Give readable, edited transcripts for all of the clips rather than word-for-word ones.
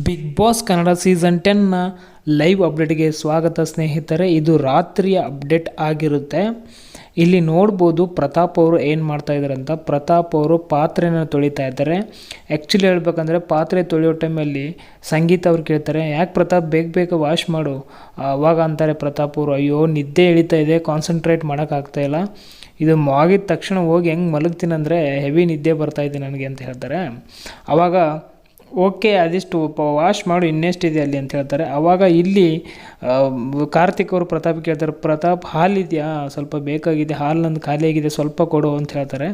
Big boss Kannada season 10ನ live ಅಪ್ಡೇಟ್ಗೆ ಸ್ವಾಗತ ಸ್ನೇಹಿತರೆ. ಇದು ರಾತ್ರಿಯ ಅಪ್ಡೇಟ್ ಆಗಿರುತ್ತೆ. ಇಲ್ಲಿ ನೋಡ್ಬೋದು ಪ್ರತಾಪ್ ಅವರು ಏನು ಮಾಡ್ತಾ ಇದ್ದಾರೆ ಅಂತ. ಪ್ರತಾಪ್ ಅವರು ಪಾತ್ರೆನ ತೊಳಿತಾ ಇದ್ದಾರೆ. ಆ್ಯಕ್ಚುಲಿ ಹೇಳ್ಬೇಕಂದ್ರೆ ಪಾತ್ರೆ ತೊಳೆಯೋ ಟೈಮಲ್ಲಿ ಸಂಗೀತ ಅವ್ರು ಕೇಳ್ತಾರೆ, ಯಾಕೆ ಪ್ರತಾಪ್ ಬೇಗ ವಾಶ್ ಮಾಡು. ಅವಾಗ ಅಂತಾರೆ ಪ್ರತಾಪ್ ಅವರು, ಅಯ್ಯೋ ನಿದ್ದೆ ಎಳಿತಾ ಇದೆ, ಕಾನ್ಸಂಟ್ರೇಟ್ ಮಾಡೋಕ್ಕಾಗ್ತಾಯಿಲ್ಲ, ಇದು ಆಗಿದ ತಕ್ಷಣ ಹೋಗಿ ಹೆಂಗೆ ಮಲಗ್ತೀನಂದರೆ ಹೆವಿ ನಿದ್ದೆ ಬರ್ತಾಯಿದೆ ನನಗೆ ಅಂತ ಹೇಳ್ತಾರೆ. ಆವಾಗ ಓಕೆ ಅದಿಷ್ಟು ವಾಶ್ ಮಾಡು, ಇನ್ನೆಷ್ಟಿದೆ ಅಲ್ಲಿ ಅಂತ ಹೇಳ್ತಾರೆ. ಆವಾಗ ಇಲ್ಲಿ ಕಾರ್ತಿಕ್ ಅವರು ಪ್ರತಾಪ್ ಕೇಳ್ತಾರೆ, ಪ್ರತಾಪ್ ಹಾಲಿದೆಯಾ, ಸ್ವಲ್ಪ ಬೇಕಾಗಿದೆ, ಹಾಲು ನಂದು ಖಾಲಿಯಾಗಿದೆ, ಸ್ವಲ್ಪ ಕೊಡು ಅಂತ ಹೇಳ್ತಾರೆ.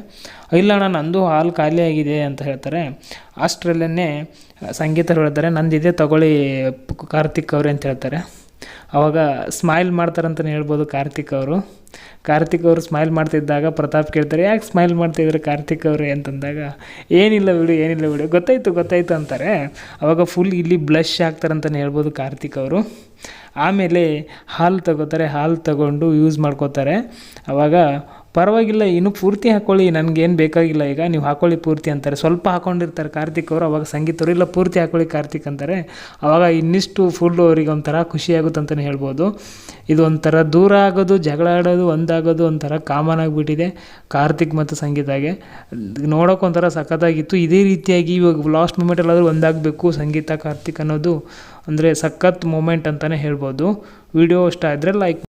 ಇಲ್ಲ ಅಣ್ಣ ನಂದು ಹಾಲು ಖಾಲಿಯಾಗಿದೆ ಅಂತ ಹೇಳ್ತಾರೆ. ಅಷ್ಟರಲ್ಲೇ ಸಂಗೀತ ಹೇಳ್ತಾರೆ, ನಂದಿದೆ ತಗೊಳ್ಳಿ ಕಾರ್ತಿಕ್ ಅವ್ರೆ ಅಂತ ಹೇಳ್ತಾರೆ. ಆವಾಗ ಸ್ಮೈಲ್ ಮಾಡ್ತಾರಂತಲೇ ಹೇಳ್ಬೋದು ಕಾರ್ತಿಕ್ ಅವರು ಸ್ಮೈಲ್ ಮಾಡ್ತಿದ್ದಾಗ ಪ್ರತಾಪ್ ಕೇಳ್ತಾರೆ, ಯಾಕೆ ಸ್ಮೈಲ್ ಮಾಡ್ತಿದ್ದಾರೆ ಕಾರ್ತಿಕ್ ಅವರೇ ಅಂತಂದಾಗ, ಏನಿಲ್ಲ ಬಿಡು ಗೊತ್ತಾಯಿತು ಅಂತಾರೆ. ಆವಾಗ ಫುಲ್ ಇಲ್ಲಿ ಬ್ಲಷ್ ಆಗ್ತಾರಂತಲೇ ಹೇಳ್ಬೋದು ಕಾರ್ತಿಕ್ ಅವರು. ಆಮೇಲೆ ಹಾಲು ತಗೊಂಡು ಯೂಸ್ ಮಾಡ್ಕೋತಾರೆ. ಆವಾಗ ಪರವಾಗಿಲ್ಲ, ಇನ್ನೂ ಪೂರ್ತಿ ಹಾಕ್ಕೊಳ್ಳಿ, ನನಗೇನು ಬೇಕಾಗಿಲ್ಲ, ಈಗ ನೀವು ಹಾಕ್ಕೊಳ್ಳಿ ಪೂರ್ತಿ ಅಂತಾರೆ. ಸ್ವಲ್ಪ ಹಾಕ್ಕೊಂಡಿರ್ತಾರೆ ಕಾರ್ತಿಕ್ ಅವರು. ಅವಾಗ ಸಂಗೀತ ಅವರು, ಇಲ್ಲ ಪೂರ್ತಿ ಹಾಕ್ಕೊಳ್ಳಿ ಕಾರ್ತಿಕ್ ಅಂತಾರೆ. ಆವಾಗ ಇನ್ನಿಷ್ಟು ಫುಲ್ಲು ಅವರಿಗೆ ಒಂಥರ ಖುಷಿಯಾಗುತ್ತೆ ಅಂತಲೇ ಹೇಳ್ಬೋದು. ಇದು ಒಂಥರ ದೂರ ಆಗೋದು, ಜಗಳ ಆಡೋದು, ಒಂದಾಗೋದು ಒಂಥರ ಕಾಮನ್ ಆಗಿಬಿಟ್ಟಿದೆ ಕಾರ್ತಿಕ್ ಮತ್ತು ಸಂಗೀತಾಗೆ. ನೋಡೋಕೆ ಒಂಥರ ಸಖತ್ತಾಗಿತ್ತು. ಇದೇ ರೀತಿಯಾಗಿ ಇವಾಗ ಲಾಸ್ಟ್ ಮೂಮೆಂಟಲ್ಲಾದರೂ ಒಂದಾಗಬೇಕು ಸಂಗೀತ ಕಾರ್ತಿಕ್ ಅನ್ನೋದು ಅಂದರೆ ಸಖತ್ ಮೂಮೆಂಟ್ ಅಂತಲೇ ಹೇಳ್ಬೋದು. ವಿಡಿಯೋ ಇಷ್ಟ ಆದರೆ ಲೈಕ್